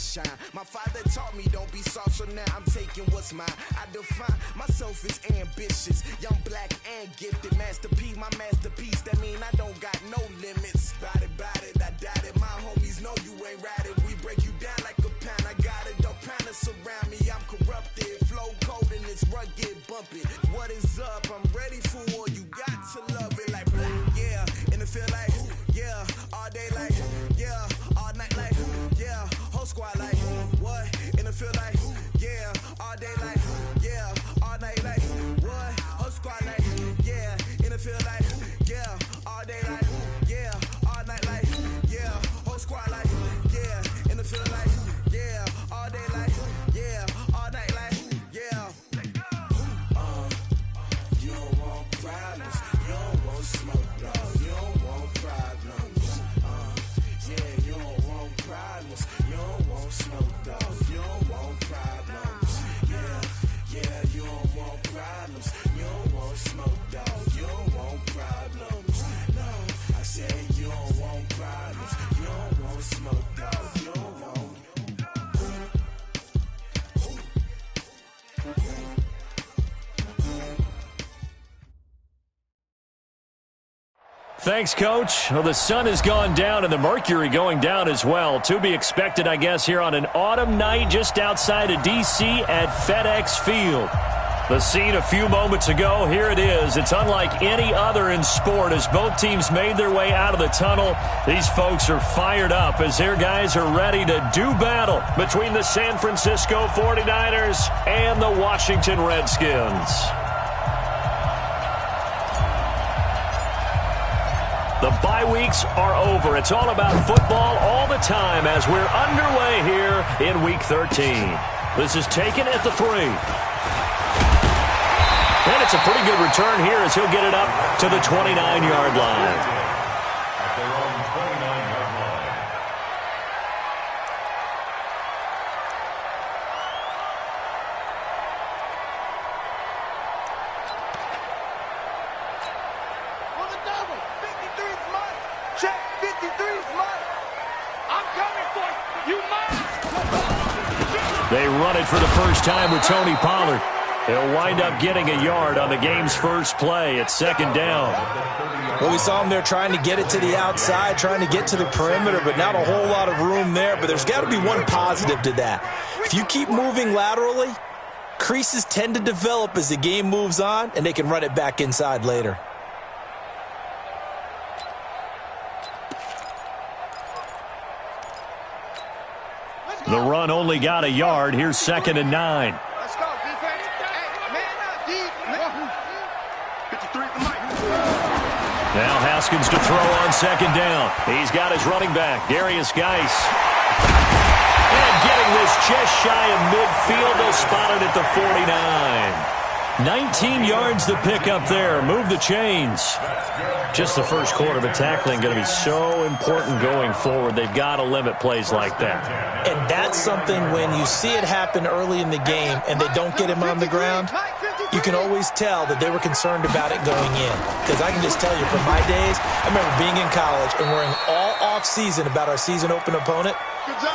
sunshine. My father taught me don't be soft, so now I'm taking what's mine. I define myself as ambitious, young, black, and gifted. Master P, my masterpiece. That mean I don't got no limits. Bout it, I doubt it. My homies know you ain't ratted. We break you down like a pound. I got it, dog pounders surround me. I'm corrupted, flow cold and it's rugged, bumpy. What is up? I'm ready for war. You got to love it like black, yeah. And it feel like, yeah. All day like, yeah. All night like, yeah. Whole squad like, what? And it feel like, yeah. All day like, yeah. All night like, what? Whole squad like, yeah. And it feel like, yeah. All day like, yeah. All night like, yeah. Whole squad like, yeah. And it feel like, yeah. All day like, yeah. All night like, yeah. You don't want problems. You don't want smoke, dog. You don't want problems. Yeah, you don't want problems. You don't want smoke, dog. You don't want problems. Yeah, you don't want problems. You don't want smoke, dog. You don't want problems. No, I said you don't want problems. You don't want smoke, dog. You don't want. Thanks, Coach. Well, the sun has gone down and the mercury going down as well. To be expected, I guess, here on an autumn night just outside of D.C. at FedEx Field. The scene a few moments ago, here it is. It's unlike any other in sport as both teams made their way out of the tunnel. These folks are fired up as their guys are ready to do battle between the San Francisco 49ers and the Washington Redskins. The bye weeks are over. It's all about football all the time as we're underway here in Week 13. This is taken at the 3. And it's a pretty good return here as he'll get it up to the 29-yard line. They run it for the first time with Tony Pollard. He'll wind up getting a yard on the game's first play. It's second down. Well, we saw him there trying to get it to the outside, trying to get to the perimeter, but not a whole lot of room there. But there's got to be one positive to that. If you keep moving laterally, creases tend to develop as the game moves on, and they can run it back inside later. The run only got a yard. Here's second and 9. Let's go, defense. Hey, man up, deep. 53 at the mic. Now Haskins to throw on second down. He's got his running back, Darius Geis. And getting this just shy of midfield, they'll spot it at the 49. 19 yards to pick up there. Move the chains. Just the first quarter, but tackling going to be so important going forward. They've got to limit plays like that. And that's something when you see it happen early in the game and they don't get him on the ground, you can always tell that they were concerned about it going in. Because I can just tell you from my days, I remember being in college and worrying all off-season about our season open opponent,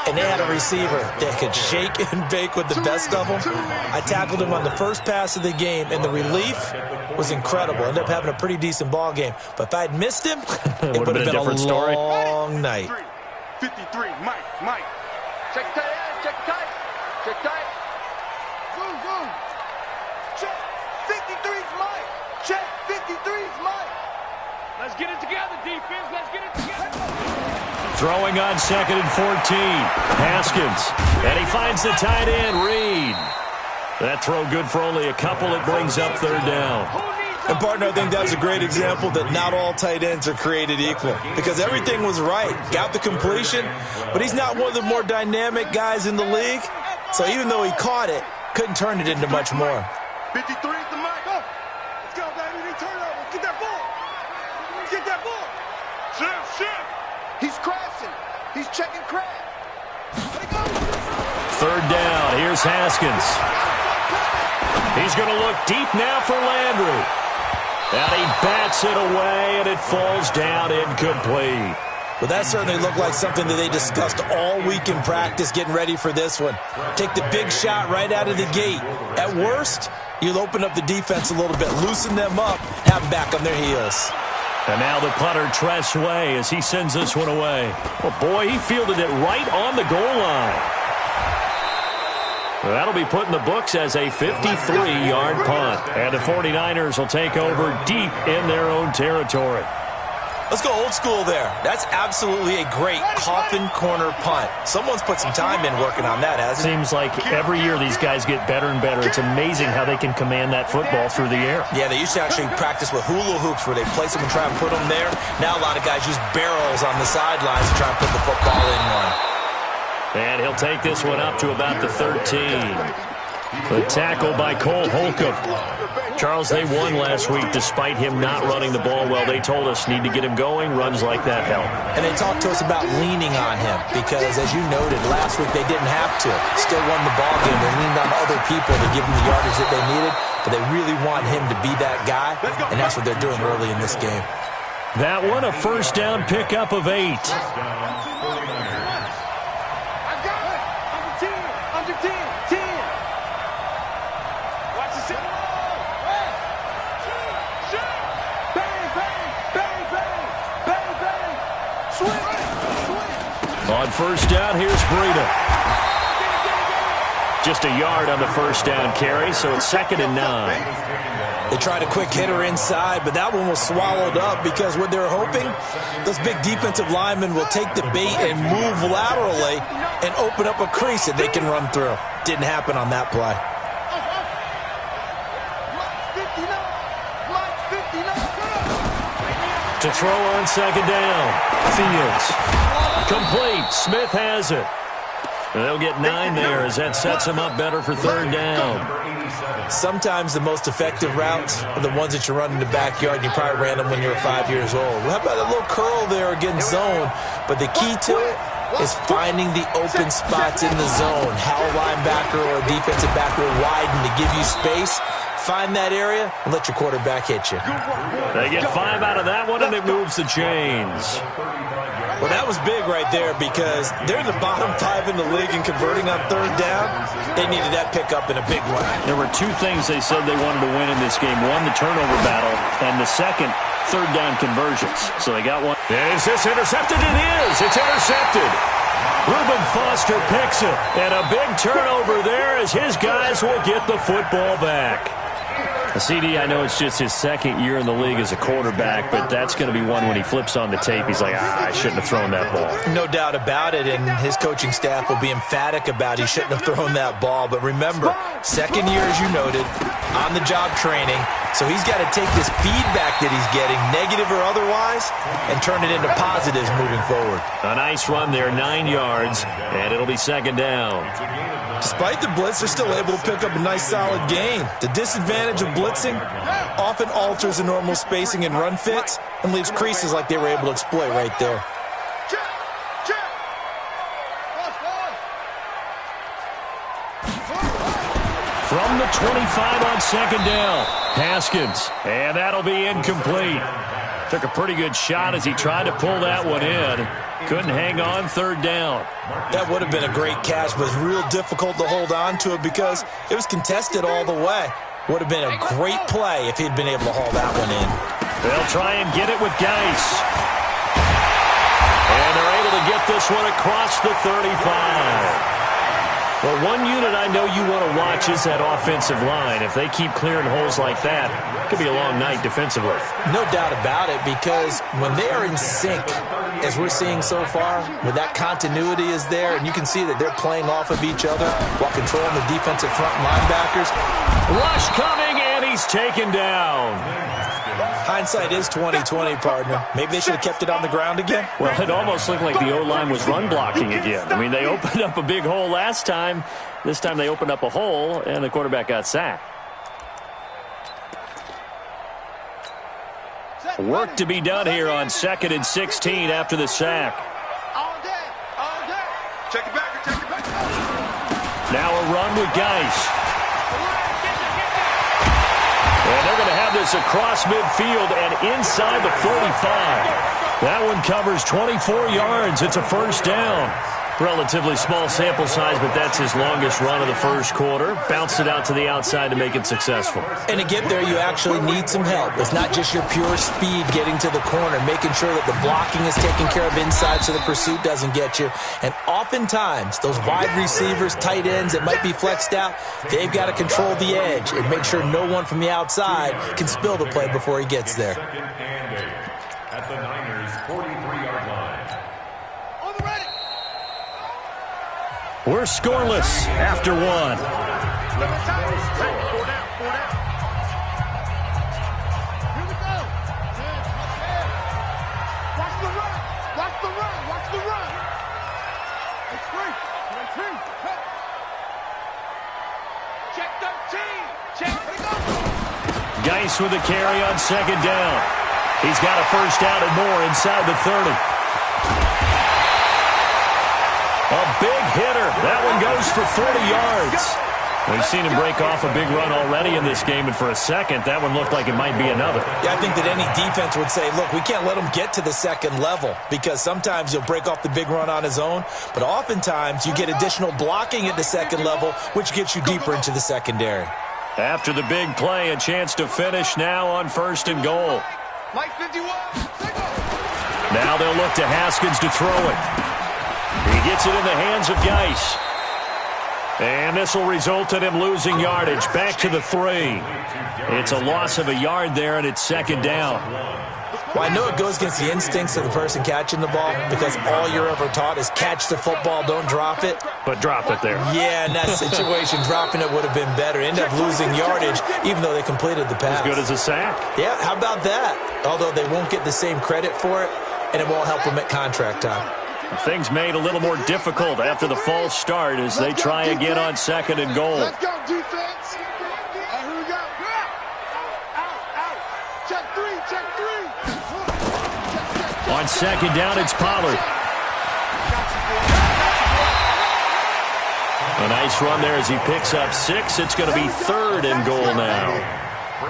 and they had a receiver that could shake and bake with the best of them. I tackled him on the first pass of the game, and the relief was incredible. Ended up having a pretty decent ball game. But if I'd missed him, it would have been a different story. Long night. 53, Mike. Check tight, check tight. Check tight. Zoom. Check. 53's Mike. Check. 53's Mike. Let's get it together, defense. Let's get it together. Throwing on second and 14. Haskins. And he finds the tight end, Reed. That throw good for only a couple. It brings up third down. And, partner, I think that's a great example that not all tight ends are created equal. Because everything was right. Got the completion, but he's not one of the more dynamic guys in the league. So even though he caught it, couldn't turn it into much more. 53 is the mic. Go. Let's go, baby. We turn over. Get that ball. Get that ball. Shift. He's crashing. He's checking crash. Third down. Here's Haskins. He's going to look deep now for Landry. And he bats it away, and it falls down incomplete. Well, that certainly looked like something that they discussed all week in practice getting ready for this one. Take the big shot right out of the gate. At worst, you'll open up the defense a little bit, loosen them up, have them back on their heels. And now the punter, Tress Way, as he sends this one away. Well, boy, he fielded it right on the goal line. Well, that'll be put in the books as a 53-yard punt. And the 49ers will take over deep in their own territory. Let's go old school there. That's absolutely a great coffin corner punt. Someone's put some time in working on that, hasn't it? Seems like every year these guys get better and better. It's amazing how they can command that football through the air. Yeah, they used to actually practice with hula hoops where they place them and try and put them there. Now a lot of guys use barrels on the sidelines to try and put the football in one. And he'll take this one up to about the 13. The tackle by Cole Holcomb. Charles, they won last week despite him not running the ball well. They told us need to get him going. Runs like that help. And they talked to us about leaning on him because, as you noted, last week they didn't have to. Still won the ball game. They leaned on other people to give them the yardage that they needed, but they really want him to be that guy, and that's what they're doing early in this game. That one, a first down pickup of 8. On first down, here's Breida. Just a yard on the first down carry, so it's 2nd and 9. They tried a quick hitter inside, but that one was swallowed up because what they're hoping, those big defensive linemen will take the bait and move laterally and open up a crease that they can run through. Didn't happen on that play. To throw on 2nd down. Fields. Complete. Smith has it. And they'll get 9 there as that sets him up better for 3rd down. Sometimes the most effective routes are the ones that you run in the backyard, and you probably ran them when you were 5 years old. Well, how about a little curl there against zone? But the key to it is finding the open spots in the zone. How a linebacker or a defensive back will widen to give you space. Find that area and let your quarterback hit you. They get 5 out of that one, and it moves the chains. Well, that was big right there because they're in the bottom 5 in the league in converting on 3rd down. They needed that pickup in a big way. There were 2 things they said they wanted to win in this game. One, the turnover battle, and the second, 3rd down conversions. So they got one. And is this intercepted? It is. It's intercepted. Reuben Foster picks it. And a big turnover there as his guys will get the football back. CD, I know it's just his 2nd year in the league as a quarterback, but that's going to be one when he flips on the tape. He's like, I shouldn't have thrown that ball. No doubt about it, and his coaching staff will be emphatic about he shouldn't have thrown that ball. But remember, 2nd year, as you noted, on-the-job training, so he's got to take this feedback that he's getting, negative or otherwise, and turn it into positives moving forward. A nice run there, 9 yards, and it'll be 2nd down. Despite the blitz, they're still able to pick up a nice, solid gain. The disadvantage of blitzing often alters the normal spacing and run fits and leaves creases like they were able to exploit right there. From the 25 on 2nd down, Haskins, and that'll be incomplete. Took a pretty good shot as he tried to pull that one in. Couldn't hang on 3rd down. That would have been a great catch, but it's real difficult to hold on to it because it was contested all the way. Would have been a great play if he'd been able to haul that one in. They'll try and get it with Geis. And they're able to get this one across the 35. Well, one unit I know you want to watch is that offensive line. If they keep clearing holes like that, it could be a long night defensively. No doubt about it, because when they are in sync, as we're seeing so far, when that continuity is there, and you can see that they're playing off of each other while controlling the defensive front linebackers. Rush coming, and he's taken down. Hindsight is 20/20, partner. Maybe they should have kept it on the ground again. Well, it almost looked like the O-line was run blocking again. I mean, they opened up a big hole last time. This time they opened up a hole, and the quarterback got sacked. Work to be done here on 2nd and 16 after the sack. All day. Check it back. Now a run with Geis. And they're going to have this across midfield and inside the 45. That one covers 24 yards. It's a first down. Relatively small sample size, but that's his longest run of the first quarter. Bounced it out to the outside to make it successful. And to get there, you actually need some help. It's not just your pure speed getting to the corner, making sure that the blocking is taken care of inside so the pursuit doesn't get you. And oftentimes, those wide receivers, tight ends that might be flexed out, they've got to control the edge and make sure no one from the outside can spill the play before he gets there. At the Niners' 43-yard line. We're scoreless after one. Geis with a carry on second down. He's got a first down and more inside the 30. A big hitter. That one goes for 40 yards. We've seen him break off a big run already in this game, and for a second, that one looked like it might be another. Yeah, I think that any defense would say, look, we can't let him get to the second level because sometimes he'll break off the big run on his own, but oftentimes you get additional blocking at the second level, which gets you deeper into the secondary. After the big play, a chance to finish now on first and goal. Now they'll look to Haskins to throw it. He gets it in the hands of Geis. And this will result in him losing yardage. Back to the 3. It's a loss of a yard there, and it's second down. Well, I know it goes against the instincts of the person catching the ball because all you're ever taught is catch the football, don't drop it. But drop it there. Yeah, in that situation, dropping it would have been better. End up losing yardage, even though they completed the pass. As good as a sack. Yeah, how about that? Although they won't get the same credit for it, and it won't help them at contract time. Things made a little more difficult after the false start as they try again on second and goal. Let's go, defense. Here we go. Out. Check three. On second down, it's Pollard. A nice run there as he picks up 6. It's going to be third and goal now.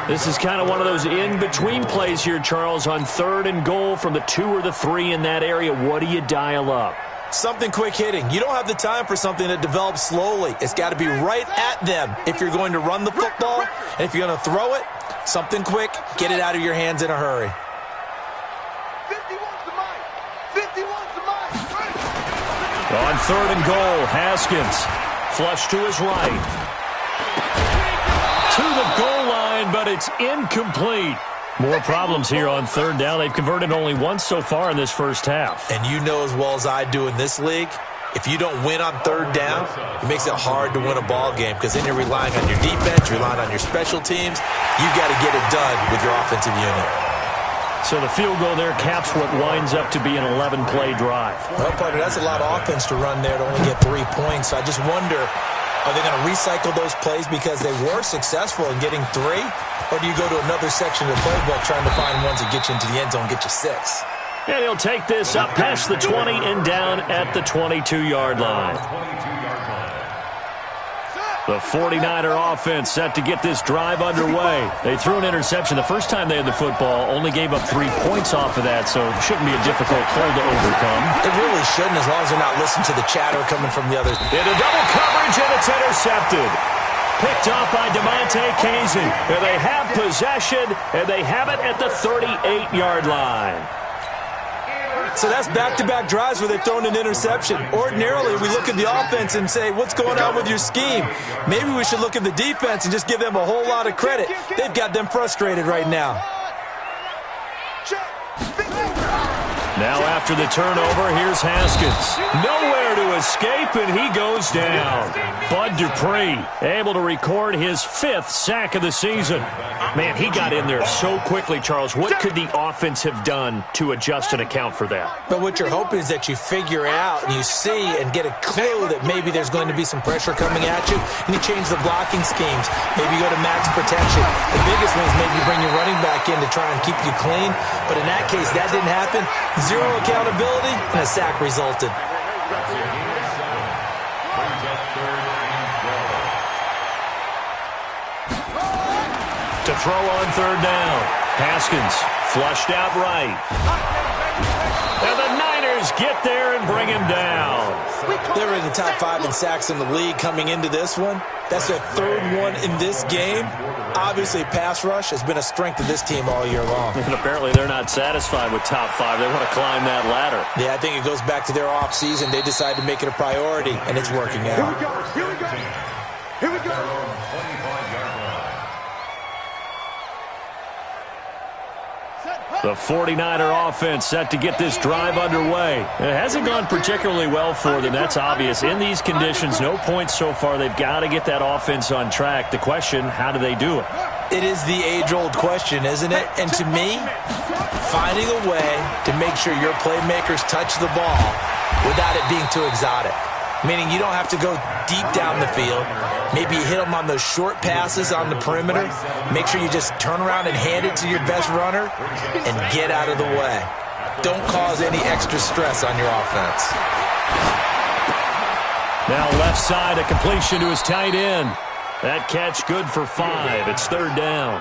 This is kind of one of those in-between plays here, Charles, on third and goal from the 2 or the 3 in that area. What do you dial up? Something quick hitting. You don't have the time for something that develops slowly. It's got to be right at them if you're going to run the football. And if you're going to throw it, something quick, get it out of your hands in a hurry. 51's the mic. 51's the mic. On third and goal, Haskins. Flush to his right. To the goal line, but it's incomplete. More problems here on third down. They've converted only once so far in this first half. And you know as well as I do in this league, if you don't win on third down, it makes it hard to win a ball game because then you're relying on your defense, you're relying on your special teams. You got to get it done with your offensive unit. So the field goal there caps what winds up to be an 11-play drive. Well, partner, that's a lot of offense to run there to only get 3 points. So I just wonder, are they going to recycle those plays because they were successful in getting 3? Or do you go to another section of the playbook trying to find ones that get you into the end zone, get you 6? And he'll take this up past the 20 and down at the 22-yard line. The 49er offense set to get this drive underway. They threw an interception the first time they had the football, only gave up 3 points off of that, so it shouldn't be a difficult hole to overcome. It really shouldn't, as long as they're not listening to the chatter coming from the others. Into double coverage, and it's intercepted. Picked off by DeMonte Casey. And they have possession, and they have it at the 38-yard line. So that's back-to-back drives where they've thrown an interception. Ordinarily, we look at the offense and say, what's going on with your scheme? Maybe we should look at the defense and just give them a whole lot of credit. They've got them frustrated right now. Now after the turnover, here's Haskins. Nowhere to escape, and he goes down. Bud Dupree able to record his 5th sack of the season. Man, he got in there so quickly, Charles. What could the offense have done to adjust and account for that? But what you're hoping is that you figure out and you see and get a clue that maybe there's going to be some pressure coming at you, and you change the blocking schemes. Maybe you go to max protection. The biggest one is maybe bring your running back in to try and keep you clean. But in that case, that didn't happen. 0 accountability, and a sack resulted. To throw on third down. Haskins flushed out right. And the Niners get there and bring him down. They were in the top 5 in sacks in the league coming into this one. That's their third one in this game. Obviously, pass rush has been a strength of this team all year long. And apparently they're not satisfied with top 5. They want to climb that ladder. Yeah, I think it goes back to their offseason. They decided to make it a priority, and it's working out. Here we go. Here we go. Here we go. The 49er offense set to get this drive underway. It hasn't gone particularly well for them. That's obvious. In these conditions, no points so far. They've got to get that offense on track. The question, how do they do it? It is the age-old question, isn't it? And to me, finding a way to make sure your playmakers touch the ball without it being too exotic. Meaning you don't have to go deep down the field. Maybe you hit them on those short passes on the perimeter. Make sure you just turn around and hand it to your best runner and get out of the way. Don't cause any extra stress on your offense. Now left side, a completion to his tight end. That catch good for 5. It's third down.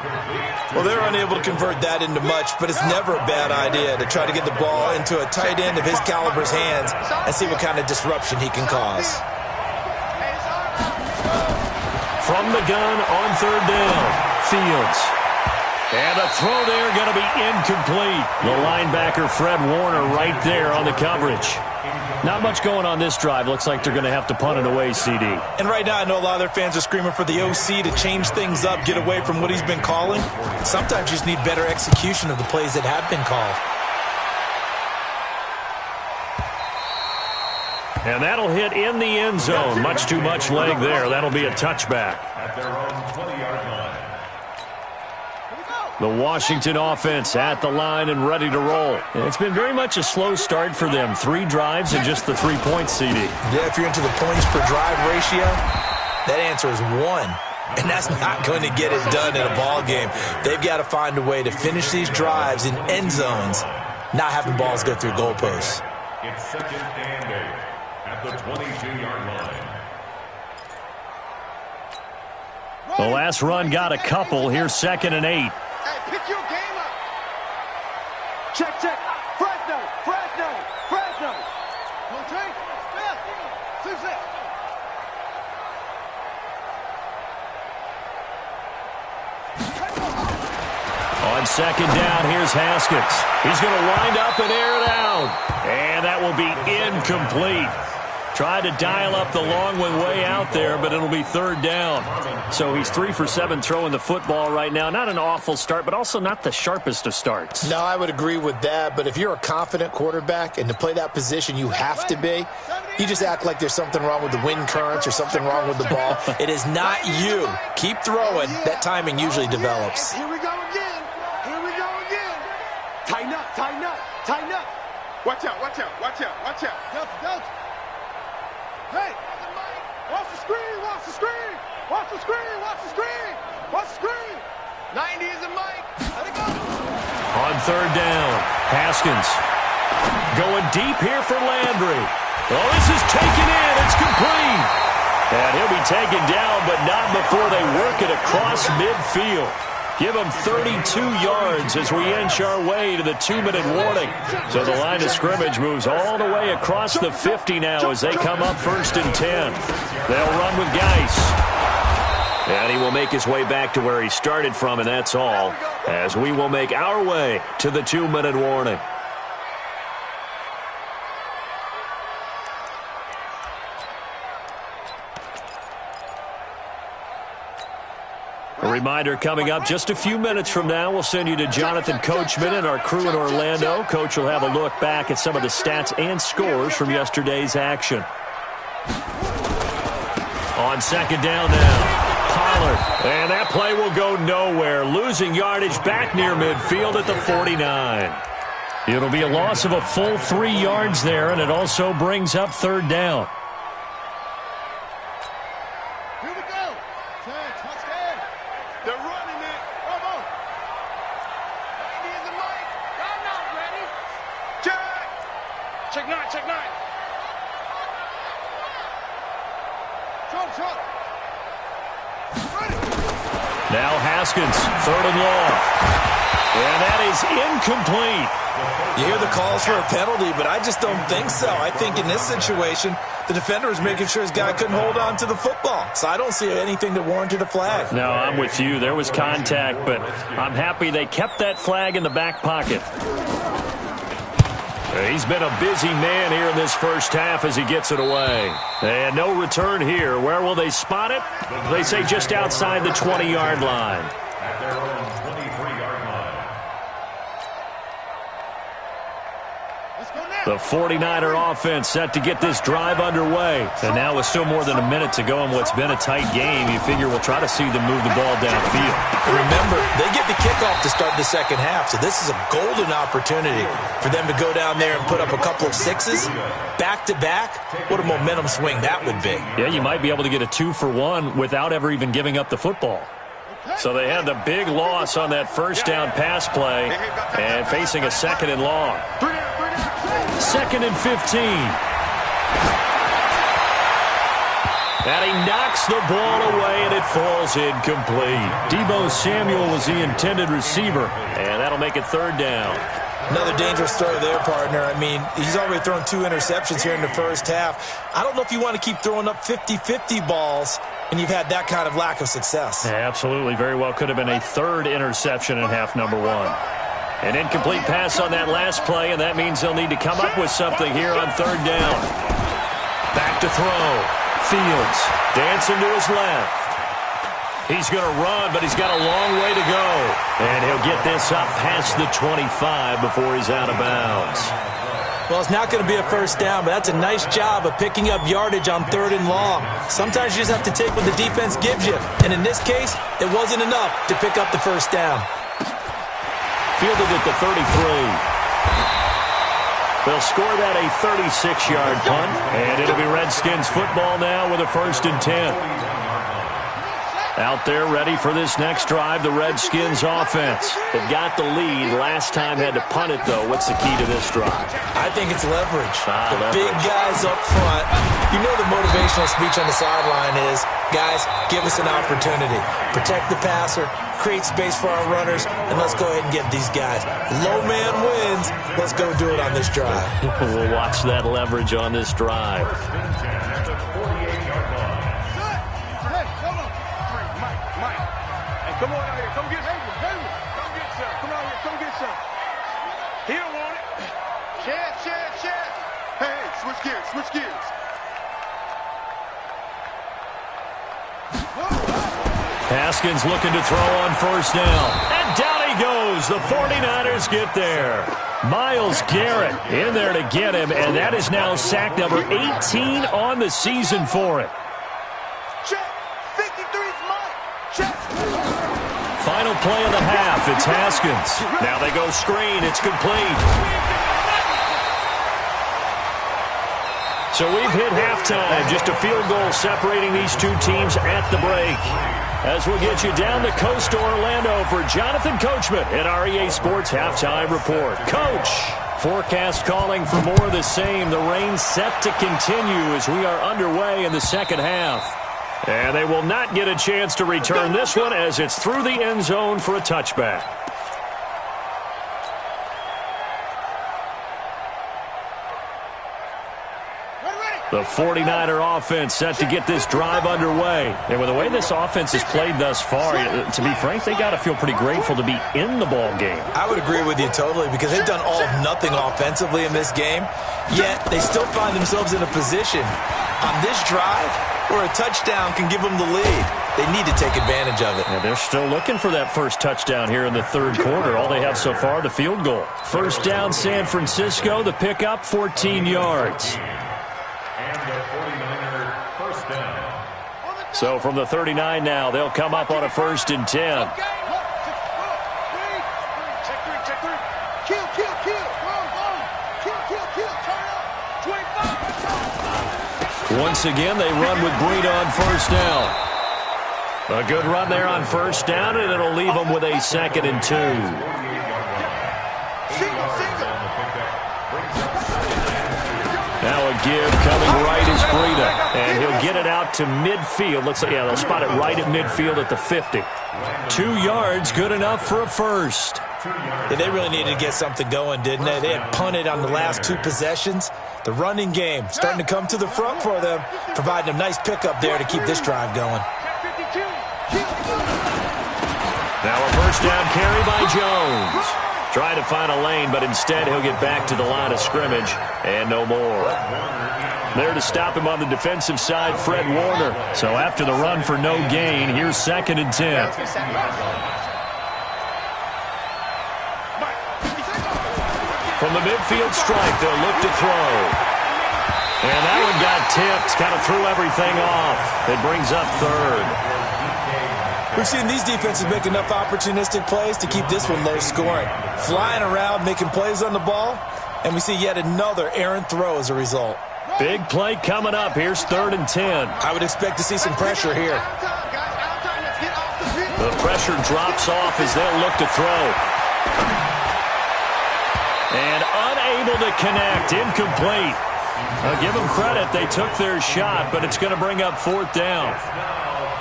Well, they're unable to convert that into much, but it's never a bad idea to try to get the ball into a tight end of his caliber's hands and see what kind of disruption he can cause. From the gun on third down, Fields. And a throw there going to be incomplete. The linebacker, Fred Warner, right there on the coverage. Not much going on this drive. Looks like they're going to have to punt it away, CD. And right now, I know a lot of their fans are screaming for the OC to change things up, get away from what he's been calling. Sometimes you just need better execution of the plays that have been called. And that'll hit in the end zone. Much too much leg there. That'll be a touchback. At their own 20-yard line. The Washington offense at the line and ready to roll. It's been very much a slow start for them. 3 drives and just the 3 points, CD. Yeah, if you're into the points per drive ratio, that answer is 1. And that's not going to get it done in a ball game. They've got to find a way to finish these drives in end zones, not having balls go through goalposts. It's second and 8 at the 22-yard line. The last run got a couple. Here's second and 8. Hey, pick your game up. Check, check. Fresno, Fresno, Fresno. Don't take. Six. On second down, here's Haskins. He's going to wind up and air it out. And that will be incomplete. Tried to dial up the long one way out there, but it'll be third down. So he's 3 for 7 throwing the football right now. Not an awful start, but also not the sharpest of starts. No, I would agree with that. But if you're a confident quarterback and to play that position you have to be, you just act like there's something wrong with the wind currents or something wrong with the ball. It is not you. Keep throwing. That timing usually develops. Here we go again. Here we go again. Tighten up, tighten up, tighten up. Watch out, watch out, watch out, watch out. Don't. Hey, watch the screen, watch the screen, watch the screen, watch the screen, watch the screen. 90 is a mic. Let it go. On third down, Haskins going deep here for Landry. Oh, this is taken in. It's complete. And he'll be taken down, but not before they work it across midfield. Give him 32 yards as we inch our way to the 2-minute warning. So the line of scrimmage moves all the way across the 50 now as they come up 1st and 10. They'll run with Geis. And he will make his way back to where he started from, and that's all, as we will make our way to the 2-minute warning. A reminder coming up just a few minutes from now, we'll send you to Jonathan Coachman and our crew in Orlando. Coach will have a look back at some of the stats and scores from yesterday's action. On second down now, Pollard. And that play will go nowhere, losing yardage back near midfield at the 49. It'll be a loss of a full 3 yards there, and it also brings up third down. Now Haskins, 3rd and long. And that is incomplete. You hear the calls for a penalty, but I just don't think so. I think in this situation, the defender was making sure his guy couldn't hold on to the football. So I don't see anything that warranted a flag. No, I'm with you. There was contact, but I'm happy they kept that flag in the back pocket. He's been a busy man here in this first half as he gets it away. And no return here. Where will they spot it? They say just outside the 20-yard line. At their own 23-yard line. The 49er offense set to get this drive underway. And now with still more than a minute to go in what's been a tight game, you figure we'll try to see them move the ball downfield. Remember, they get the kickoff to start the second half, so this is a golden opportunity for them to go down there and put up a couple of sixes back-to-back. What a momentum swing that would be. Yeah, you might be able to get a 2-for-1 without ever even giving up the football. So they had the big loss on that first down pass play and facing a 2nd and long. 2nd and 15. And he knocks the ball away, and it falls incomplete. Deebo Samuel was the intended receiver, and that'll make it 3rd down. Another dangerous throw there, partner. I mean, he's already thrown 2 interceptions here in the first half. I don't know if you want to keep throwing up 50-50 balls, and you've had that kind of lack of success. Yeah, absolutely. Very well could have been a 3rd interception in half number 1. An incomplete pass on that last play, and that means they'll need to come up with something here on 3rd down. Back to throw. Fields dancing to his left. He's going to run, but he's got a long way to go. And he'll get this up past the 25 before he's out of bounds. Well, it's not going to be a first down, but that's a nice job of picking up yardage on 3rd and long. Sometimes you just have to take what the defense gives you. And in this case, it wasn't enough to pick up the first down. Fielded at the 33. They'll score that a 36-yard punt, and it'll be Redskins football now with a 1st and 10. Out there ready for this next drive, the Redskins offense. They've got the lead. Last time had to punt it, though. What's the key to this drive? I think it's leverage. Leverage. Big guys up front. You know the motivational speech on the sideline is, guys, give us an opportunity. Protect the passer, create space for our runners, and let's go ahead and get these guys. Low man wins. Let's go do it on this drive. We'll watch that leverage on this drive. Come on out here. Come get some. Come get some. Come out here. Come get some. He don't want it. Chad. Hey, switch gears. Haskins looking to throw on 1st down. And down he goes. The 49ers get there. Myles Garrett in there to get him, and that is now sack number 18 on the season for him. Check. 53's mine. Check. Final play of the half, it's Haskins. Now they go screen, it's complete. So we've hit halftime, just a field goal separating these two teams at the break. As we'll get you down the coast to Orlando for Jonathan Coachman at our EA Sports Halftime Report. Coach, forecast calling for more of the same. The rain set to continue as we are underway in the second half. And they will not get a chance to return this one as it's through the end zone for a touchback. The 49er offense set to get this drive underway. And with the way this offense has played thus far, to be frank, they got to feel pretty grateful to be in the ball game. I would agree with you totally because they've done all of nothing offensively in this game, yet they still find themselves in a position on this drive where a touchdown can give them the lead. They need to take advantage of it. And they're still looking for that first touchdown here in the 3rd quarter. All they have so far, the field goal. 1st down, San Francisco. The pickup, 14 yards. And the 49er 1st down. So from the 39 now, they'll come up on a 1st and 10. Once again, they run with Breida on 1st down. A good run there on 1st down, and it'll leave them with a 2nd and 2. Now a give coming right is Breida. And he'll get it out to midfield. Looks like, yeah, they'll spot it right at midfield at the 50. 2 yards, good enough for a first. Yeah, they really needed to get something going, didn't they? They had punted on the last 2 possessions. The running game starting to come to the front for them, providing a nice pickup there to keep this drive going. Now a first down carry by Jones. Trying to find a lane, but instead he'll get back to the line of scrimmage and no more. There to stop him on the defensive side, Fred Warner. So after the run for no gain, here's 2nd and 10. From the midfield stripe, they'll look to throw. And that one got tipped, kind of threw everything off. It brings up 3rd. We've seen these defenses make enough opportunistic plays to keep this one low scoring. Flying around, making plays on the ball, and we see yet another errant throw as a result. Big play coming up. Here's 3rd and 10. I would expect to see some pressure here. The pressure drops off as they'll look to throw. And unable to connect, incomplete. I'll give them credit. They took their shot, but it's going to bring up 4th down.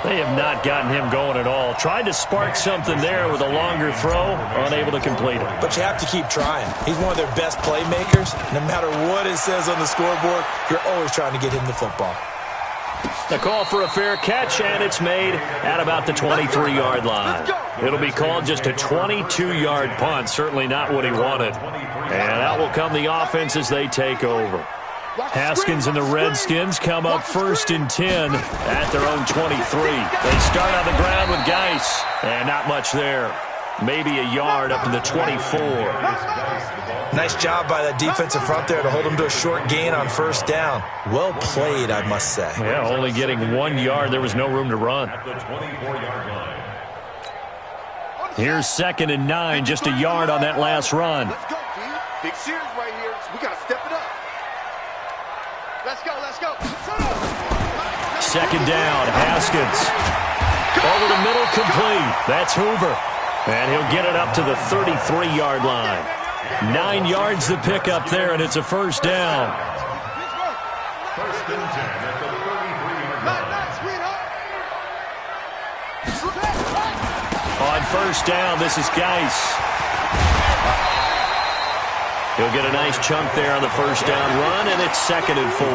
They have not gotten him going at all. Tried to spark something there with a longer throw, unable to complete it. But you have to keep trying. He's one of their best playmakers. No matter what it says on the scoreboard, you're always trying to get him the football. The call for a fair catch, and it's made at about the 23-yard line. It'll be called just a 22-yard punt, certainly not what he wanted. And out will come the offense as they take over. Haskins and the Redskins come up 1st and 10 at their own 23. They start on the ground with Geis, and not much there. Maybe a yard up to the 24. Nice job by that defensive front there to hold them to a short gain on 1st down. Well played, I must say. Yeah, only getting 1 yard. There was no room to run. Here's 2nd and 9, just a yard on that last run. Let's go, D. Big series right here. We got to step it up. Let's go, let's go. 2nd down, Haskins. Over the middle, complete. That's Hoover. And he'll get it up to the 33-yard line. 9 yards to pick up there, and it's a 1st down. 1st and 10 at the 33-yard line. On 1st down, this is Geis. He'll get a nice chunk there on the 1st down run, and it's 2nd and 4.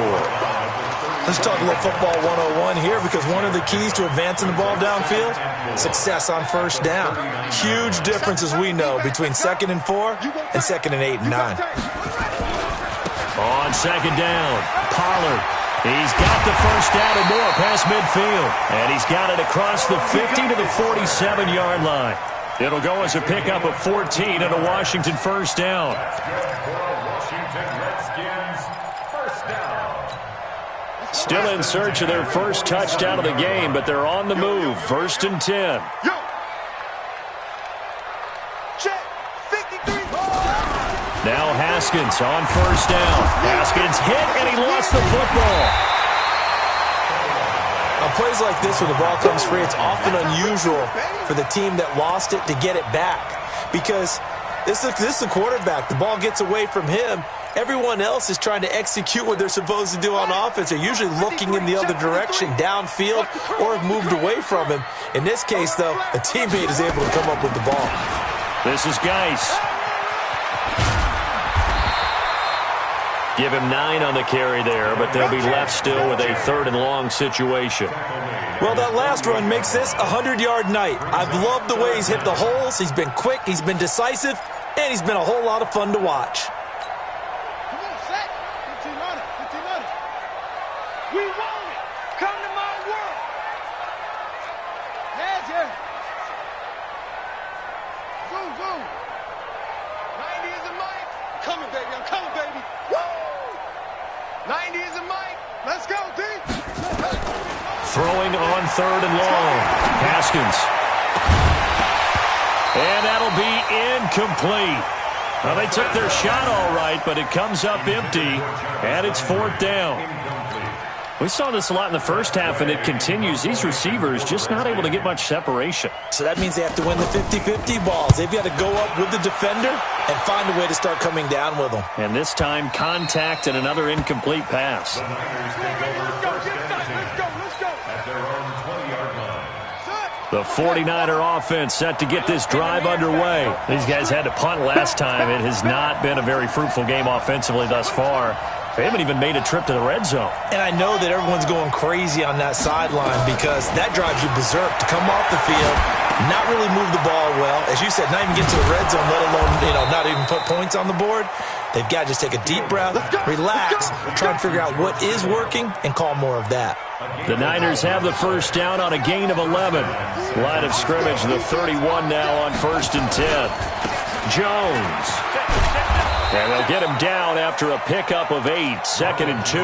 Let's talk a little football 101 here, because one of the keys to advancing the ball downfield, success on 1st down. Huge difference, as we know, between 2nd and 4 and 2nd and 8 and 9. On 2nd down, Pollard. He's got the 1st down and more past midfield. And he's got it across the 50 to the 47-yard line. It'll go as a pickup of 14 and a Washington 1st down. Still in search of their first touchdown of the game, but they're on the move. 1st and 10. Now Haskins on 1st down. Haskins hit, and he lost the football. On plays like this, when the ball comes free, it's often unusual for the team that lost it to get it back, because this is the quarterback. The ball gets away from him. Everyone else is trying to execute what they're supposed to do on offense. They're usually looking in the other direction, downfield, or have moved away from him. In this case, though, a teammate is able to come up with the ball. This is Geis. Give him 9 on the carry there, but they'll be left still with a 3rd and long situation. Well, that last run makes this a 100-yard night. I've loved the way he's hit the holes. He's been quick, he's been decisive, and he's been a whole lot of fun to watch. We want it. Come to my world. Yeah. Zoom. 90 is a mic. Coming, baby. I'm coming, baby. Woo! 90 is a mic. Let's go, D. Throwing on 3rd and long. Haskins. And that'll be incomplete. Well, they took their shot all right, but it comes up empty, and it's 4th down. We saw this a lot in the first half, and it continues. These receivers just not able to get much separation. So that means they have to win the 50-50 balls. They've got to go up with the defender and find a way to start coming down with them. And this time, contact and another incomplete pass. The Niners take over first and 10 at their own 20-yard line. The 49er offense set to get this drive underway. These guys had to punt last time. It has not been a very fruitful game offensively thus far. They haven't even made a trip to the red zone. And I know that everyone's going crazy on that sideline because that drives you berserk to come off the field, not really move the ball well. As you said, not even get to the red zone, let alone, not even put points on the board. They've got to just take a deep breath, relax, try and figure out what is working, and call more of that. The Niners have the first down on a gain of 11. Line of scrimmage, the 31 now on 1st and 10. Jones. And they'll get him down after a pickup of 8, 2nd and 2.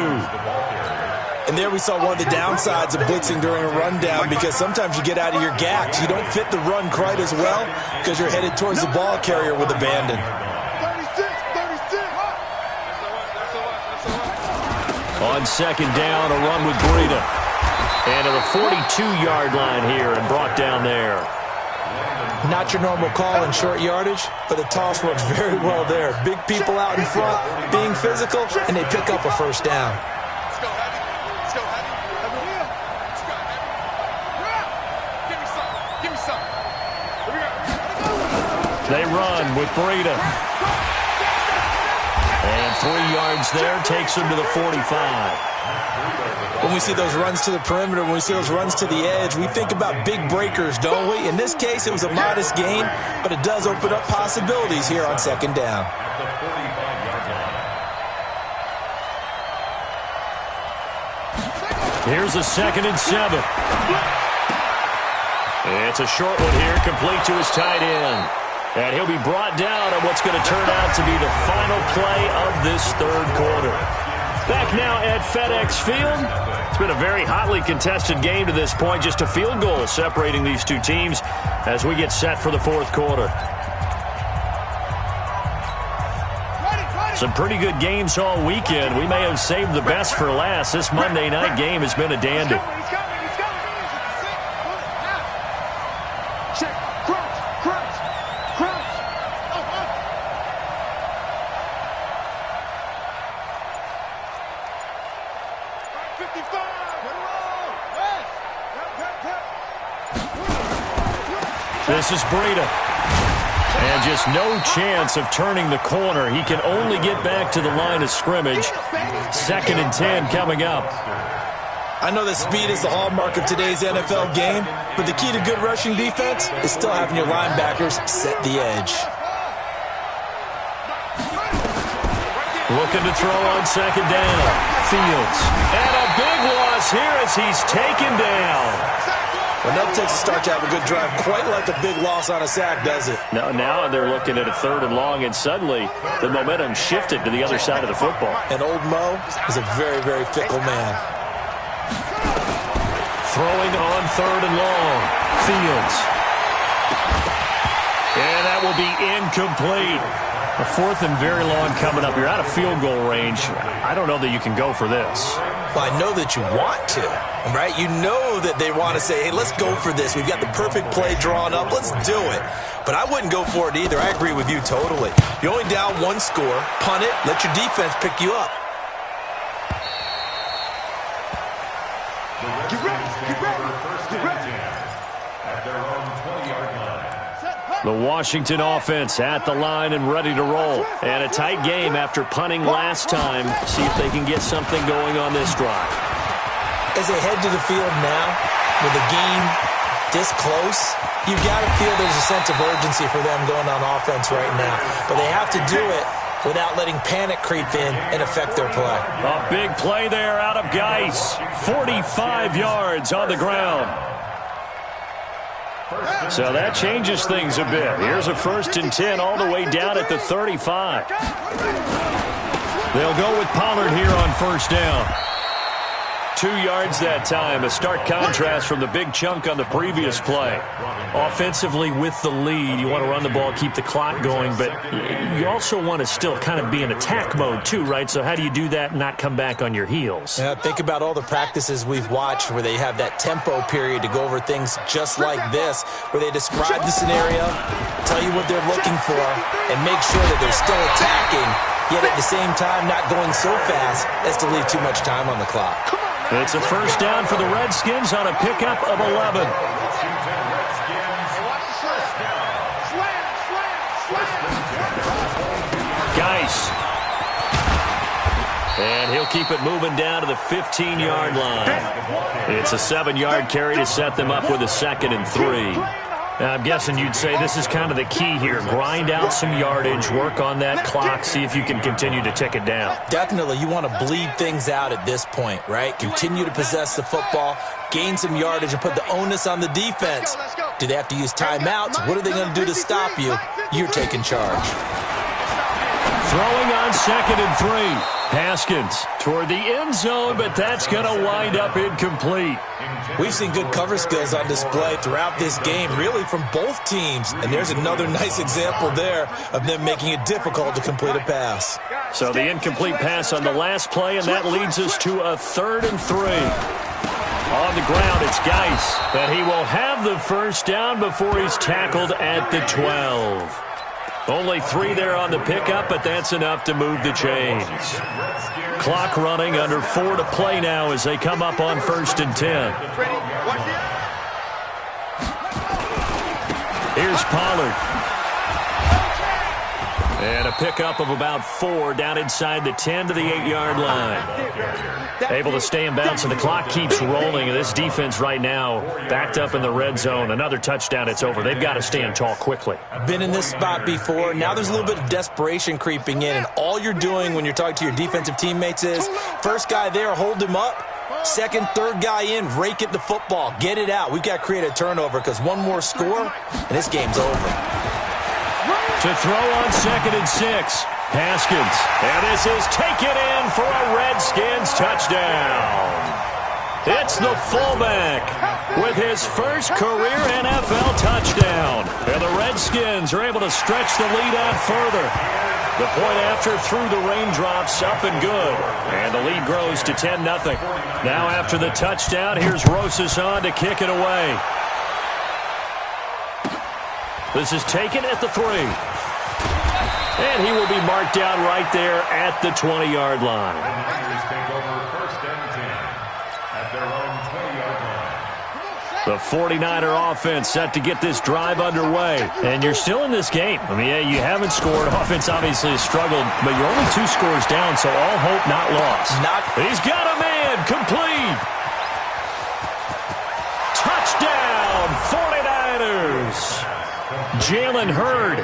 And there we saw one of the downsides of blitzing during a rundown because sometimes you get out of your gaps. You don't fit the run quite as well because you're headed towards the ball carrier with abandon. 36. On 2nd down, a run with Breida. And to the 42-yard line here and brought down there. Not your normal call in short yardage, but the toss works very well there. Big people out in front, being physical, and they pick up a first down. Let's go, heavy. Let's go, heavy. Let's go, heavy. Give me some. Here we go. They run with Breida. And 3 yards there takes him to the 45. When we see those runs to the perimeter, when we see those runs to the edge, we think about big breakers, don't we? In this case, it was a modest gain, but it does open up possibilities here on 2nd down. Here's a 2nd and 7. It's a short one here, complete to his tight end. And he'll be brought down on what's going to turn out to be the final play of this 3rd quarter. Back now at FedEx Field. It's been a very hotly contested game to this point. Just a field goal separating these two teams as we get set for the 4th quarter. Some pretty good games all weekend. We may have saved the best for last. This Monday night game has been a dandy. This is Breida. And just no chance of turning the corner. He can only get back to the line of scrimmage. 2nd and 10 coming up. I know that speed is the hallmark of today's NFL game, but the key to good rushing defense is still having your linebackers set the edge. Looking to throw on 2nd down. Fields. And a big loss here as he's taken down. Well, never takes a start to have a good drive, quite like a big loss on a sack, does it? No, now they're looking at a 3rd and long, and suddenly the momentum shifted to the other side of the football. And old Mo is a very, very fickle man. Throwing on 3rd and long. Fields. And that will be incomplete. A 4th and very long coming up. You're out of field goal range. I don't know that you can go for this. Well, I know that you want to, right? You know that they want to say, hey, let's go for this. We've got the perfect play drawn up. Let's do it. But I wouldn't go for it either. I agree with you totally. You're only down 1 score. Punt it. Let your defense pick you up. Get ready. First and 10 at their own 20-yard line. The Washington offense at the line and ready to roll. And a tight game after punting last time. See if they can get something going on this drive. As they head to the field now, with the game this close, you've got to feel there's a sense of urgency for them going on offense right now. But they have to do it without letting panic creep in and affect their play. A big play there out of Geis. 45 yards on the ground. So that changes things a bit. Here's a 1st and 10 all the way down at the 35. They'll go with Pollard here on 1st down. 2 yards that time. A stark contrast from the big chunk on the previous play. Offensively with the lead, you want to run the ball, keep the clock going, but you also want to still kind of be in attack mode too, right? So how do you do that and not come back on your heels? Yeah, think about all the practices we've watched where they have that tempo period to go over things just like this, where they describe the scenario, tell you what they're looking for, and make sure that they're still attacking, yet at the same time not going so fast as to leave too much time on the clock. It's a first down for the Redskins on a pickup of 11. Geis. And he'll keep it moving down to the 15-yard line. It's a 7-yard carry to set them up with a 2nd and 3. Now, I'm guessing you'd say this is kind of the key here. Grind out some yardage, work on that clock, see if you can continue to tick it down. Definitely, you want to bleed things out at this point, right? Continue to possess the football, gain some yardage, and put the onus on the defense. Do they have to use timeouts? What are they going to do to stop you? You're taking charge. Throwing on 2nd and 3. Haskins toward the end zone, but that's going to wind up incomplete. We've seen good cover skills on display throughout this game, really from both teams. And there's another nice example there of them making it difficult to complete a pass. So the incomplete pass on the last play, and that leads us to a 3rd and 3. On the ground, it's Geis, but he will have the first down before he's tackled at the 12. Only 3 there on the pickup, but that's enough to move the chains. Clock running, under 4 to play now as they come up on 1st and 10. Here's Pollard. And a pickup of about 4 down inside the 10 to the 8-yard line. Able to stay in bounds, and the clock keeps rolling. And this defense right now backed up in the red zone. Another touchdown, it's over. They've got to stand tall quickly. Been in this spot before. Now there's a little bit of desperation creeping in. And all you're doing when you're talking to your defensive teammates is, first guy there, hold him up. Second, third guy in, rake at the football. Get it out. We've got to create a turnover because one more score, and this game's over. To throw on 2nd and 6. Haskins. And this is taken in for a Redskins touchdown. It's the fullback with his first career NFL touchdown. And the Redskins are able to stretch the lead out further. The point after through the raindrops, up and good. And the lead grows to 10-0. Now after the touchdown, here's Rosas on to kick it away. This is taken at the 3. And he will be marked down right there at the 20-yard line. The 49er offense set to get this drive underway. And you're still in this game. I mean, yeah, you haven't scored. Offense obviously has struggled, but you're only 2 scores down, so all hope not lost. He's got a man. Complete. Touchdown, 49ers. Jalen Hurd,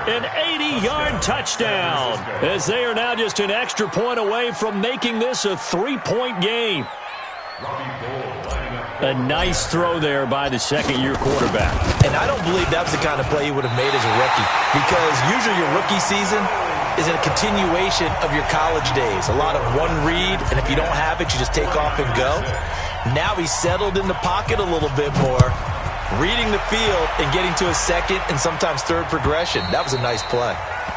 an 80-yard touchdown, as they are now just an extra point away from making this a 3-point game. A nice throw there by the second-year quarterback. And I don't believe that's the kind of play he would have made as a rookie, because usually your rookie season is a continuation of your college days. A lot of one read, and if you don't have it, you just take off and go. Now he's settled in the pocket a little bit more, reading the field and getting to a second and sometimes third progression. That was a nice play.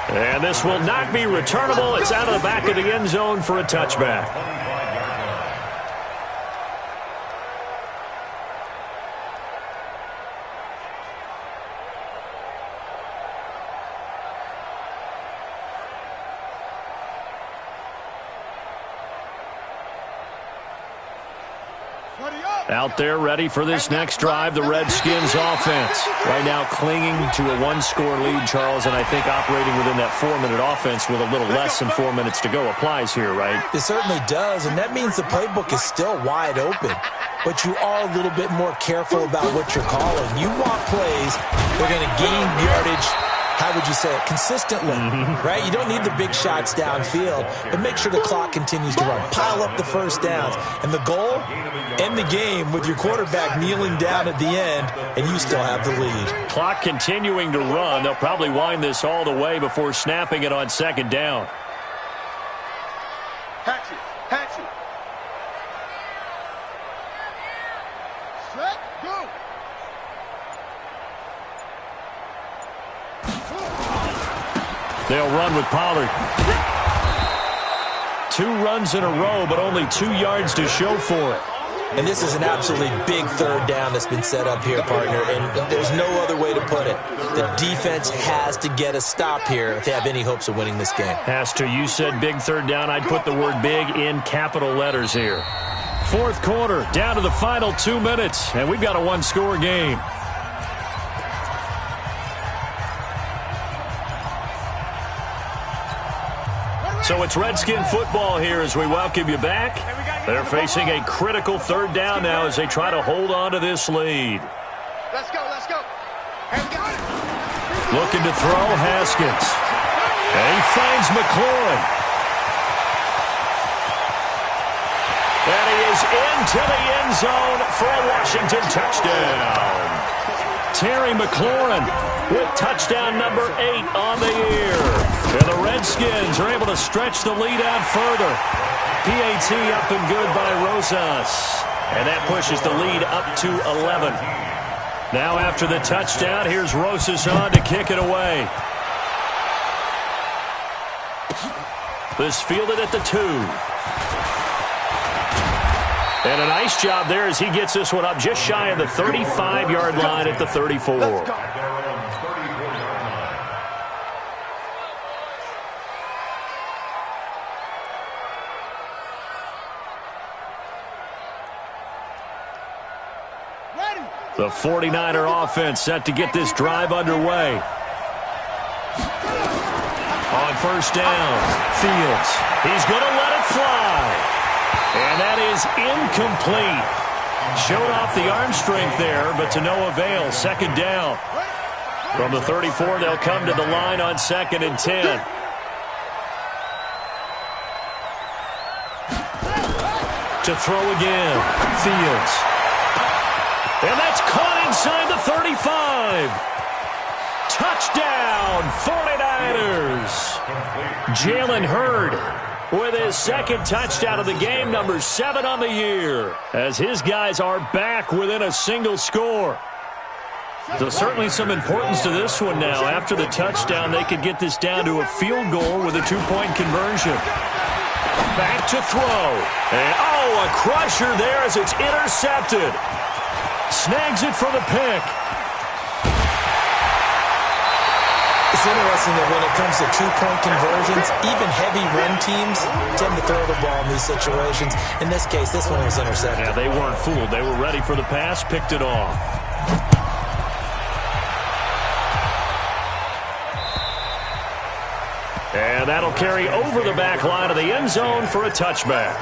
And this will not be returnable. It's out of the back of the end zone for a touchback. Out there ready for this next drive, the Redskins offense. Right now clinging to a 1-score lead, Charles, and I think operating within that 4-minute offense with a little less than 4 minutes to go applies here, right? It certainly does, and that means the playbook is still wide open. But you are a little bit more careful about what you're calling. You want plays that are going to gain yardage, how would you say it, consistently, right? You don't need the big shots downfield, but make sure the clock continues to run. Pile up the first downs. And the goal, end the game with your quarterback kneeling down at the end, and you still have the lead. Clock continuing to run. They'll probably wind this all the way before snapping it on second down. Hatchet. They'll run with Pollard. 2 runs in a row, but only 2 yards to show for it. And this is an absolutely big third down that's been set up here, partner, and there's no other way to put it. The defense has to get a stop here if they have any hopes of winning this game. Has to. You said big third down. I'd put the word big in capital letters here. 4th quarter, down to the final 2 minutes, and we've got a 1-score game. So it's Redskin football here as we welcome you back. They're facing a critical third down now as they try to hold on to this lead. Let's go, let's go. Here we go. Looking to throw, Haskins. And he finds McLaurin. And he is into the end zone for a Washington touchdown. Terry McLaurin with touchdown number 8 on the year. And the Redskins are able to stretch the lead out further. PAT up and good by Rosas. And that pushes the lead up to 11. Now after the touchdown, here's Rosas on to kick it away. This fielded at the 2. And a nice job there as he gets this one up just shy of the 35-yard line at the 34. The 49er offense set to get this drive underway. On first down, Fields. He's going to let it fly. And that is incomplete. Showed off the arm strength there, but to no avail. 2nd down. From the 34, they'll come to the line on 2nd and 10. To throw again, Fields. And that's caught inside the 35. Touchdown, 49ers. Jalen Hurd with his 2nd touchdown of the game, number 7 on the year, as his guys are back within a single score. So certainly some importance to this one now. After the touchdown, they could get this down to a field goal with a 2-point conversion. Back to throw. And, oh, a crusher there as it's intercepted. Snags it for the pick. It's interesting that when it comes to 2-point conversions, even heavy run teams tend to throw the ball in these situations. In this case, this one was intercepted. Yeah, they weren't fooled. They were ready for the pass, picked it off. And that'll carry over the back line of the end zone for a touchback.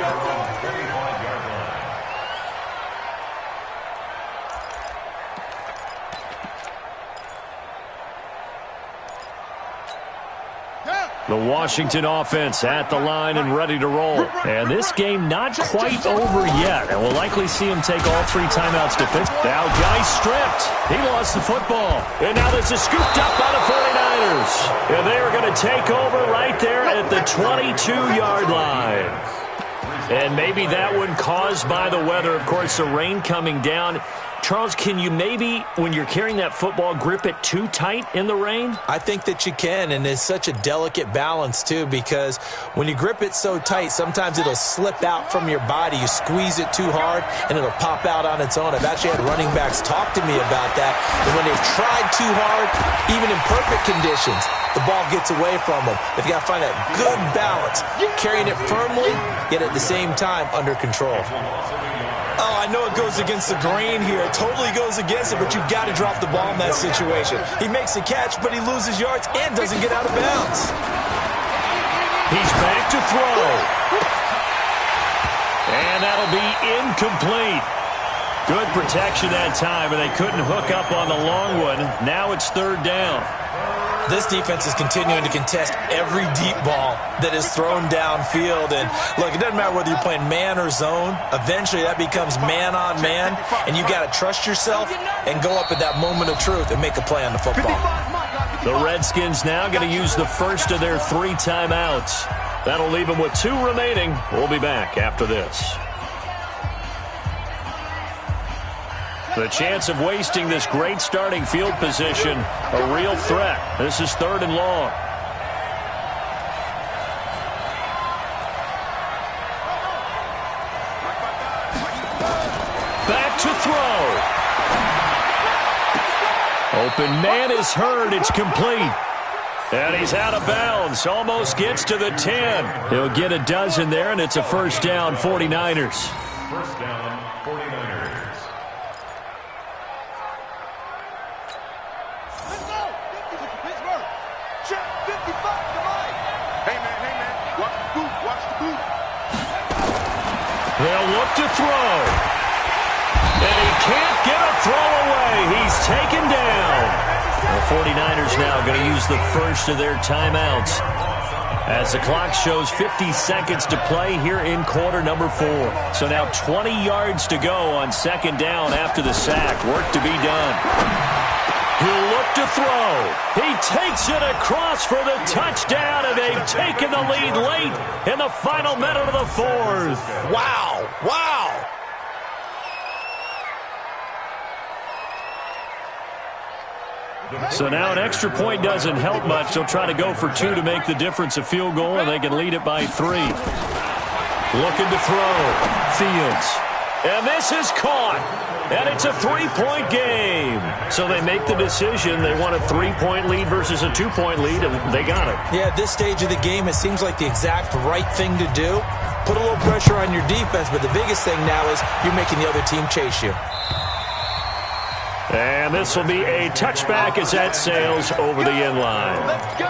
The Washington offense at the line and ready to roll. And this game not quite over yet. And we'll likely see him take all 3 timeouts to fix. Now Guy stripped. He lost the football. And now this is scooped up by the 49ers. And they are going to take over right there at the 22-yard line. And maybe that one caused by the weather. Of course, the rain coming down. Charles, can you maybe, when you're carrying that football, grip it too tight in the rain? I think that you can, and it's such a delicate balance, too, because when you grip it so tight, sometimes it'll slip out from your body. You squeeze it too hard, and it'll pop out on its own. I've actually had running backs talk to me about that. And when they've tried too hard, even in perfect conditions, the ball gets away from them. They've got to find that good balance, carrying it firmly, yet at the same time under control. Oh, I know it goes against the grain here. It totally goes against it, but you've got to drop the ball in that situation. He makes a catch, but he loses yards and doesn't get out of bounds. He's back to throw. And that'll be incomplete. Good protection that time, and they couldn't hook up on the long one. Now it's 3rd down. This defense is continuing to contest every deep ball that is thrown downfield. And, look, it doesn't matter whether you're playing man or zone. Eventually, that becomes man-on-man, and you've got to trust yourself and go up at that moment of truth and make a play on the football. The Redskins now going to use the first of their 3 timeouts. That'll leave them with 2 remaining. We'll be back after this. The chance of wasting this great starting field position, a real threat. This is 3rd and long. Back to throw. Open man is heard. It's complete. And he's out of bounds. Almost gets to the 10. He'll get a dozen there, and it's a first down, 49ers. First down, 49ers. Let's go. Pittsburgh. Check 55 to Mike. Hey, man. Watch the boot. Watch the boot. They'll look to throw. And he can't get a throw away. He's taken down. The 49ers now going to use the first of their timeouts as the clock shows 50 seconds to play here in quarter number 4. So now 20 yards to go on 2nd down after the sack. Work to be done. He'll look to throw. He takes it across for the touchdown, and they've taken the lead late in the final minute of the 4th. Wow. Wow. So now an extra point doesn't help much. They'll try to go for 2 to make the difference a field goal, and they can lead it by 3. Looking to throw. Fields. And this is caught. And it's a 3-point game. So they make the decision. They want a 3-point lead versus a 2-point lead, and they got it. Yeah, at this stage of the game, it seems like the exact right thing to do. Put a little pressure on your defense, but the biggest thing now is you're making the other team chase you. And this will be a touchback as that sails over the end line. Let's go.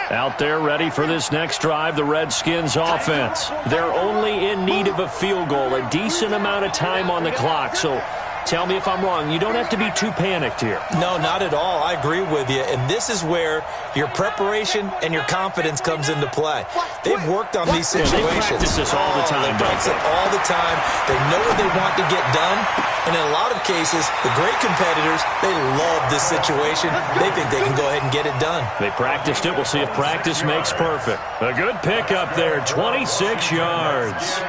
Out there ready for this next drive, the Redskins offense. They're only in need of a field goal, a decent amount of time on the clock. So tell me if I'm wrong. You don't have to be too panicked here. No, not at all. I agree with you. And this is where your preparation and your confidence comes into play. They've worked on these situations. They practice this all the time. They practice it all the time. They know what they want to get done. And in a lot of cases, the great competitors, they love this situation. They think they can go ahead and get it done. They practiced it. We'll see if practice makes perfect. A good pickup there, 26 yards.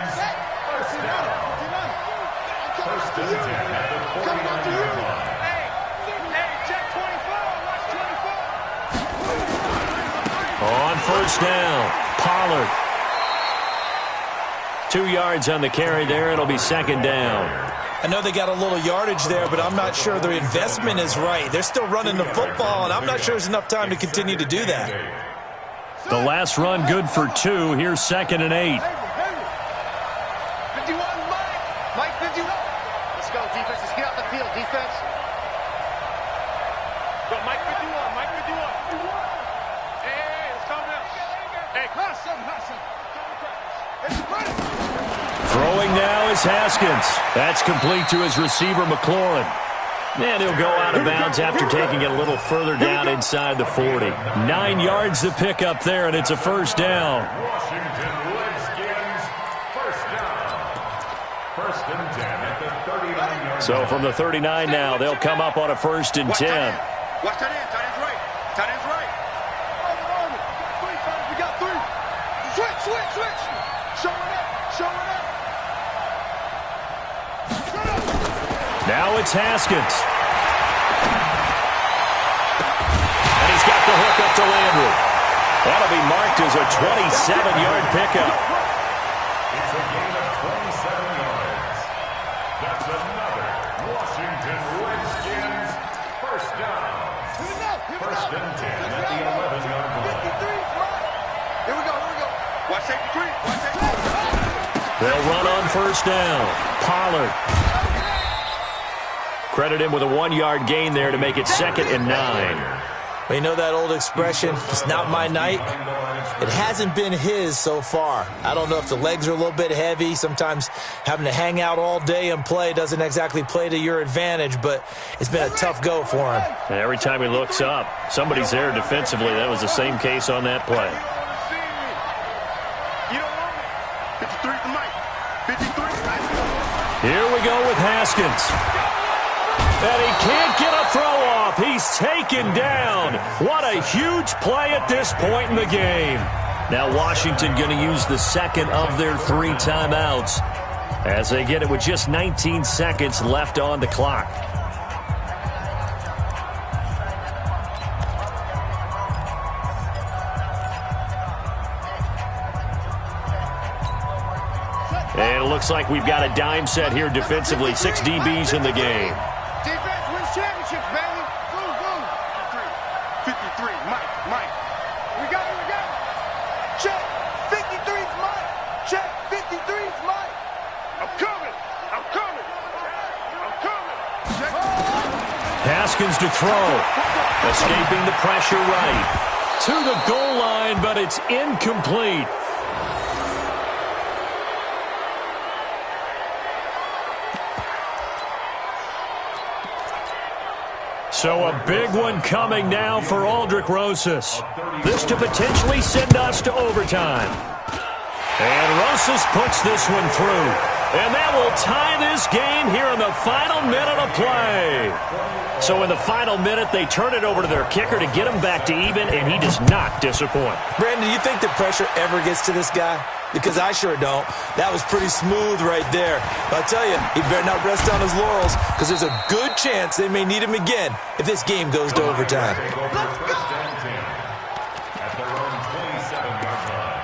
On first down, Pollard. 2 yards on the carry there. It'll be 2nd down. I know they got a little yardage there, but I'm not sure their investment is right. They're still running the football, and I'm not sure there's enough time to continue to do that. The last run good for 2. Here's 2nd and 8. 51, Mike 51. Let's go, defense. Let's get out the field, defense. Go, Mike 51, Mike 51. Hey, let's calm down. Hey, Hassan. Throwing now is Haskins. That's complete to his receiver, McLaurin. And he'll go out of bounds after taking it a little further down inside the 40. 9 yards to pick up there, and it's a first down. Washington Redskins, first down. 1st and 10 at the 39-yard line. So from the 39 now, they'll come up on a 1st and 10. Watch tight end. Tight end's right. Tight end's right. We got 3. Switch. Showing up. Now it's Haskins. And he's got the hook up to Landry. That'll be marked as a 27-yard pickup. It's a gain of 27 yards. That's another Washington Redskins first down. 1st and 10 at the 11-yard line. Here we go. Watch safety 3. They'll run on first down. Pollard. Credit him with a 1-yard gain there to make it 2nd and 9. Well, you know that old expression, it's not my night? It hasn't been his so far. I don't know if the legs are a little bit heavy. Sometimes having to hang out all day and play doesn't exactly play to your advantage, but it's been a tough go for him. And every time he looks up, somebody's there defensively. That was the same case on that play. You don't want me. 53 to Mike. 53. Here we go with Haskins. And he can't get a throw off. He's taken down. What a huge play at this point in the game. Now Washington going to use the second of their 3 timeouts as they get it with just 19 seconds left on the clock. And it looks like we've got a dime set here defensively. 6 DBs in the game. Defense wins championships, baby. Boom, boom. 53, Mike. We got it. Check. 53's Mike. Check. 53's Mike. I'm coming. Check. Haskins to throw. Escaping the pressure right. To the goal line, but it's incomplete. So a big one coming now for Aldrick Rosas. This to potentially send us to overtime. And Rosas puts this one through. And that will tie this game here in the final minute of play. So in the final minute, they turn it over to their kicker to get him back to even, and he does not disappoint. Brandon, do you think the pressure ever gets to this guy? Because I sure don't. That was pretty smooth right there. But I'll tell you, he better not rest on his laurels because there's a good chance they may need him again if this game goes to overtime. Let's go! At their own 27-yard line.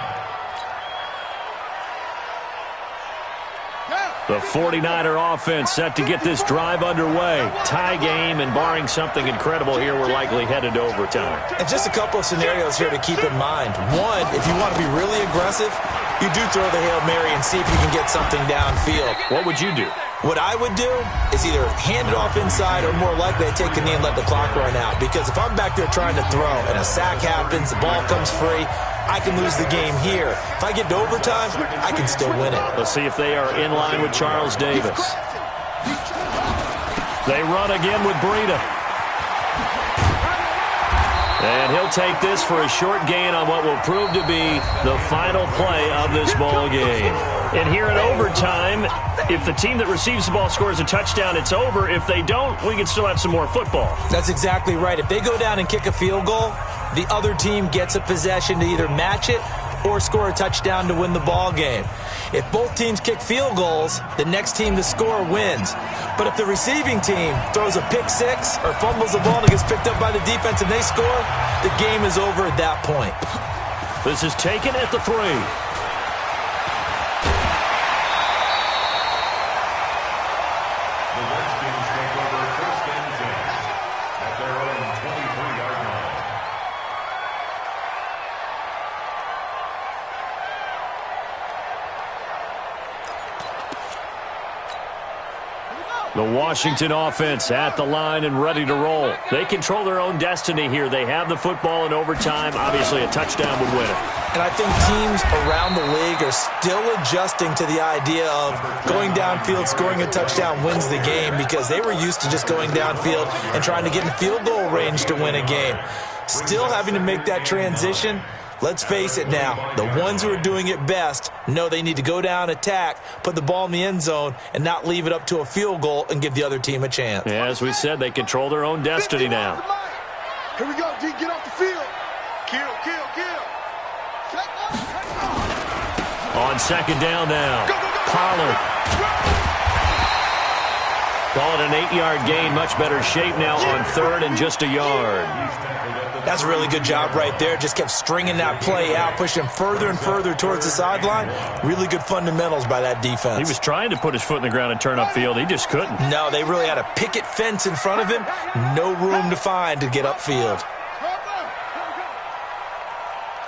The 49er offense set to get this drive underway. Tie game, and barring something incredible here, we're likely headed to overtime. And just a couple of scenarios here to keep in mind. One, if you want to be really aggressive, you do throw the Hail Mary and see if you can get something downfield. What would you do? What I would do is either hand it off inside or more likely I take the knee and let the clock run out. Because if I'm back there trying to throw and a sack happens, the ball comes free, I can lose the game here. If I get to overtime, I can still win it. Let's see if they are in line with Charles Davis. They run again with Breida. And he'll take this for a short gain on what will prove to be the final play of this ball game. And here in overtime, if the team that receives the ball scores a touchdown, it's over. If they don't, we can still have some more football. That's exactly right. If they go down and kick a field goal, the other team gets a possession to either match it or score a touchdown to win the ball game. If both teams kick field goals, the next team to score wins. But if the receiving team throws a pick six or fumbles the ball and it gets picked up by the defense and they score, the game is over at that point. This is taken at the 3. The Redskins take over 1st and 10 at their own 23-yard line. The Washington offense at the line and ready to roll. They control their own destiny here. They have the football in overtime. Obviously, a touchdown would win it. And I think teams around the league are still adjusting to the idea of going downfield, scoring a touchdown wins the game because they were used to just going downfield and trying to get in field goal range to win a game. Still having to make that transition. Let's face it now, the ones who are doing it best know they need to go down, attack, put the ball in the end zone, and not leave it up to a field goal and give the other team a chance. Yeah, as we said, they control their own destiny now. Here we go, D. Get off the field. Kill. On second down now, Pollard. Call it an 8-yard gain, much better shape now on 3rd and just a yard. That's a really good job right there. Just kept stringing that play out, pushing further and further towards the sideline. Really good fundamentals by that defense. He was trying to put his foot in the ground and turn upfield. He just couldn't. No, they really had a picket fence in front of him. No room to find to get upfield.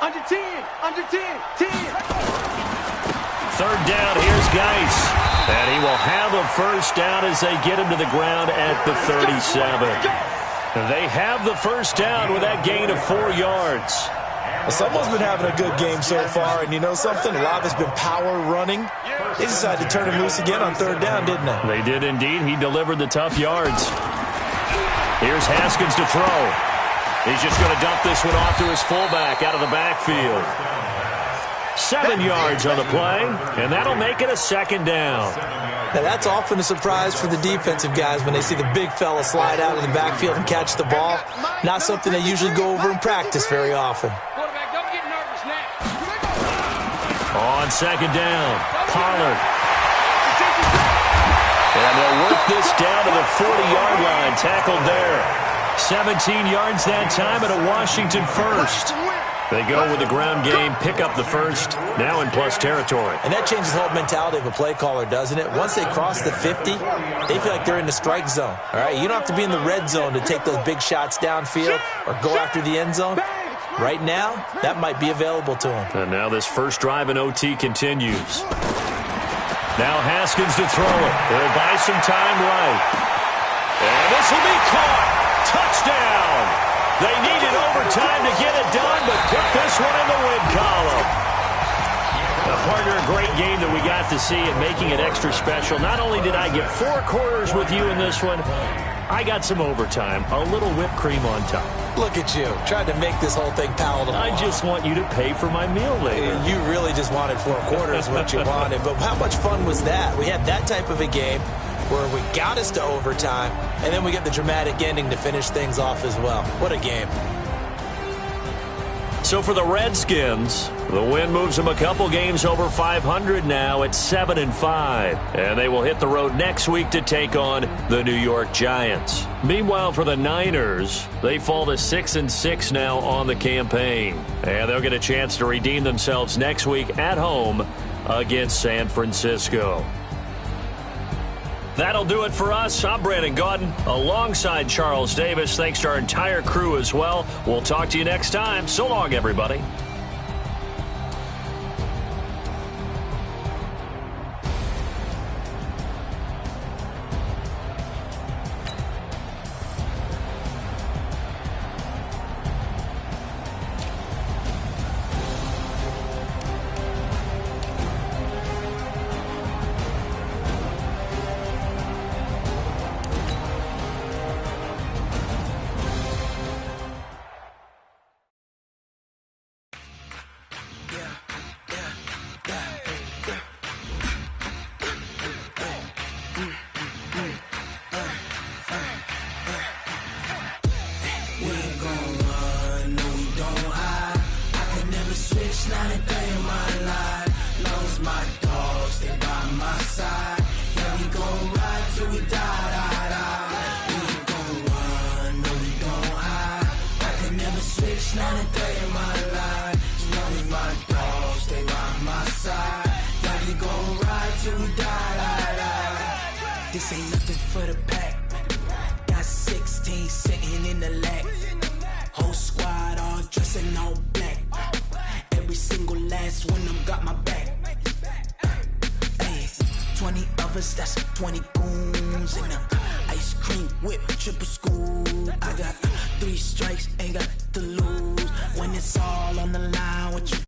Under 10. 10. 3rd down, here's Geis. And he will have a first down as they get him to the ground at the 37. They have the first down with that gain of 4 yards. Well, someone's been having a good game so far, and you know something? A lot of it's been power running. They decided to turn him loose again on 3rd down, didn't they? They did indeed. He delivered the tough yards. Here's Haskins to throw. He's just going to dump this one off to his fullback out of the backfield. 7 yards on the play, and that'll make it a 2nd down. Now, that's often a surprise for the defensive guys when they see the big fella slide out of the backfield and catch the ball. Not something they usually go over in practice very often. Quarterback, don't get nervous now. On second down, Pollard. And they'll work this down to the 40-yard line, tackled there. 17 yards that time, and a Washington first. They go with the ground game, pick up the first, now in plus territory. And that changes the whole mentality of a play caller, doesn't it? Once they cross the 50, they feel like they're in the strike zone. All right, you don't have to be in the red zone to take those big shots downfield or go after the end zone. Right now, that might be available to them. And now this first drive in OT continues. Now Haskins to throw it. They'll buy some time right. And this will be caught. Touchdown. They needed overtime to get it done, but put this one in the win column. Partner, a great game that we got to see and making it extra special. Not only did I get 4 quarters with you in this one, I got some overtime, a little whipped cream on top. Look at you, trying to make this whole thing palatable. I just want you to pay for my meal later. You really just wanted 4 quarters, what you wanted. But how much fun was that? We had that type of a game where we got us to overtime, and then we get the dramatic ending to finish things off as well. What a game. So for the Redskins, the win moves them a couple games over 500 now at 7-5. And they will hit the road next week to take on the New York Giants. Meanwhile, for the Niners, they fall to 6-6 now on the campaign. And they'll get a chance to redeem themselves next week at home against San Francisco. That'll do it for us. I'm Brandon Gaudin alongside Charles Davis. Thanks to our entire crew as well. We'll talk to you next time. So long, everybody. This ain't nothing for the pack. Got 16 sitting in the lap. Whole squad all dressing all black. Every single last one of them got my back. Hey, 20 of us, that's 20 goons in a ice cream whip, triple school. I got 3 strikes, ain't got to lose. When it's all on the line, what you